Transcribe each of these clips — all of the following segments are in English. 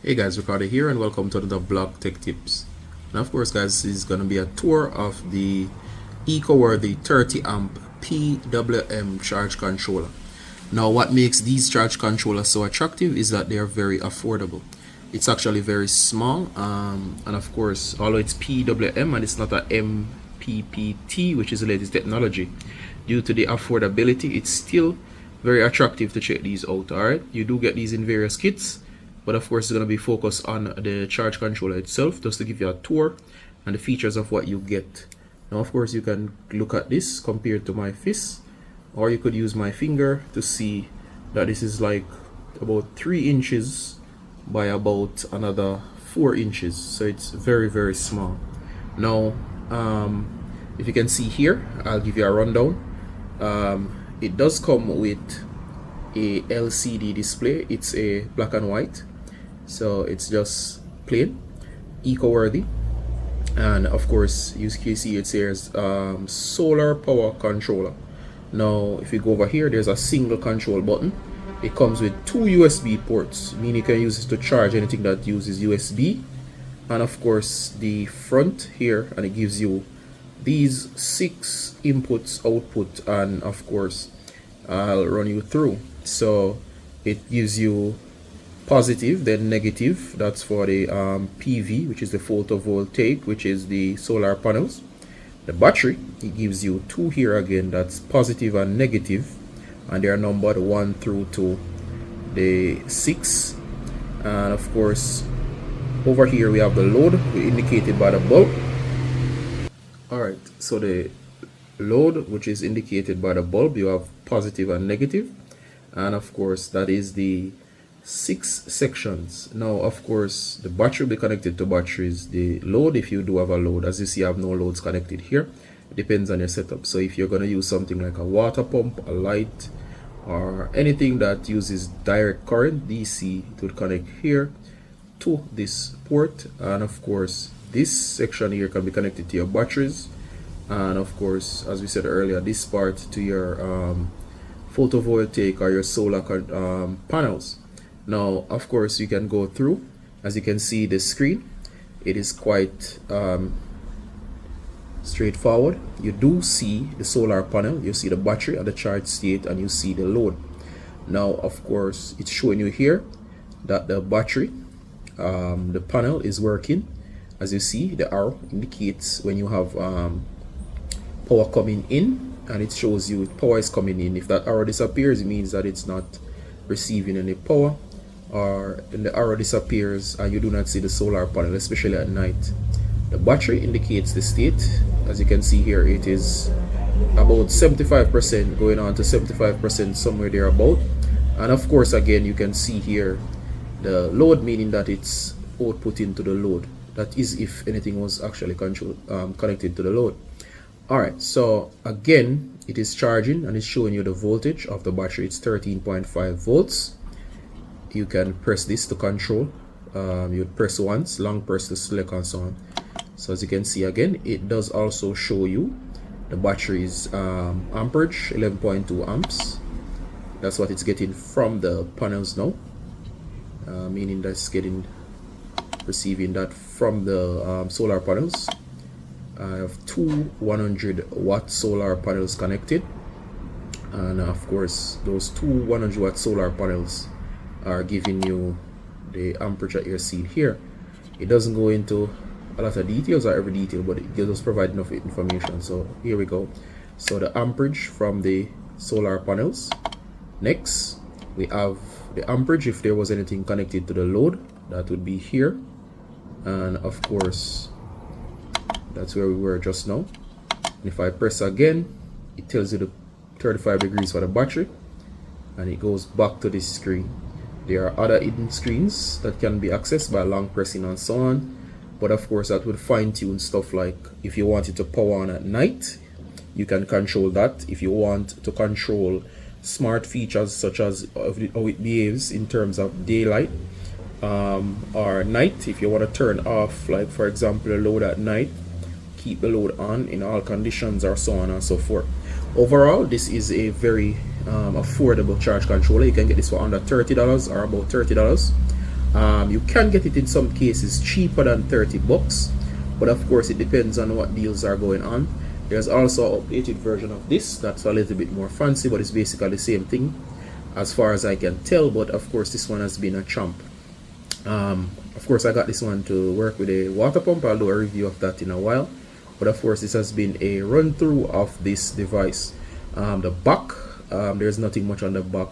Hey guys, Ricardo here and welcome to the Blog Tech Tips. And of course guys, this is going to be a tour of the eco-worthy 30 amp PWM charge controller. Now what makes these charge controllers so attractive is that they are very affordable. It's actually very small and of course although it's PWM and it's not a MPPT, which is the latest technology, due to the affordability it's still very attractive to check these out. Alright, you do get these in various kits, but of course it's going to be focused on the charge controller itself, just to give you a tour and the features of what you get. Now of course you can look at this compared to my fist, or you could use my finger to see that this is like about 3 inches by about another 4 inches, so it's very small. Now if you can see here, I'll give you a rundown. It does come with a LCD display. It's a black and white, so it's just plain, eco-worthy, and of course you can see it says solar power controller. Now if you go over here, there's a single control button. It comes with 2 USB ports, meaning you can use it to charge anything that uses USB, and of course the front here, and it gives you these 6 inputs, output, and of course I'll run you through. So it gives you positive, then negative, that's for the PV, which is the photovoltaic, which is the solar panels. The battery, it gives you 2 here again, that's positive and negative, and they are numbered 1 through to the 6. And of course over here we have the load, indicated by the bulb. Alright, so the load, which is indicated by the bulb, you have positive and negative, and of course that is the 6 sections. Now of course the battery will be connected to batteries. The load, if you do have a load, as you see I have no loads connected here. It depends on your setup. So if you're going to use something like a water pump, a light, or anything that uses direct current, DC, it would connect here to this port. And of course this section here can be connected to your batteries, and of course as we said earlier, this part to your photovoltaic or your solar panels. Now of course you can go through, as you can see the screen, it is quite straightforward. You do see the solar panel, you see the battery at the charge state, and you see the load. Now of course it's showing you here that the battery, the panel is working. As you see, the arrow indicates when you have power coming in, and it shows you power is coming in. If that arrow disappears, it means that it's not receiving any power, or then the arrow disappears and you do not see the solar panel, especially at night. The battery indicates the state. As you can see here, it is about 75%, going on to 75%, somewhere there about. And of course again you can see here the load, meaning that it's output into the load. That is if anything was actually connected to the load. Alright, so again it is charging and it's showing you the voltage of the battery. It's 13.5 volts. You can press this to control. You would press once, long press to select, and so on. So as you can see again, it does also show you the battery's amperage, 11.2 amps. That's what it's getting from the panels now, meaning that's receiving that from the solar panels. I have 2 100-watt solar panels connected, and of course those 2 100-watt solar panels are giving you the amperage that you're seeing here. It doesn't go into a lot of details or every detail, but it does provide enough information. So here we go. So the amperage from the solar panels. Next we have the amperage if there was anything connected to the load, that would be here. And of course that's where we were just now. And if I press again, it tells you the 35 degrees for the battery, and it goes back to this screen. There are other hidden screens that can be accessed by long pressing and so on, but of course that would fine-tune stuff like if you want it to power on at night, you can control that. If you want to control smart features such as how it behaves in terms of daylight or night, if you want to turn off, like for example a load at night, keep the load on in all conditions, or so on and so forth. Overall this is a very affordable charge controller. You can get this for under $30 or about $30. You can get it in some cases cheaper than $30, but of course it depends on what deals are going on. There's also an updated version of this that's a little bit more fancy, but it's basically the same thing as far as I can tell. But of course this one has been a champ. Of course I got this one to work with a water pump. I'll do a review of that in a while, but of course this has been a run through of this device. The back, there's nothing much on the back,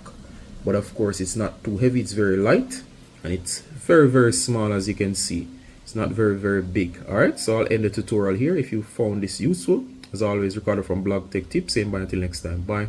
but of course it's not too heavy, it's very light, and it's very small. As you can see, it's not very big. Alright, so I'll end the tutorial here. If you found this useful, as always, Ricardo from Blog Tech Tips, saying bye until next time. Bye.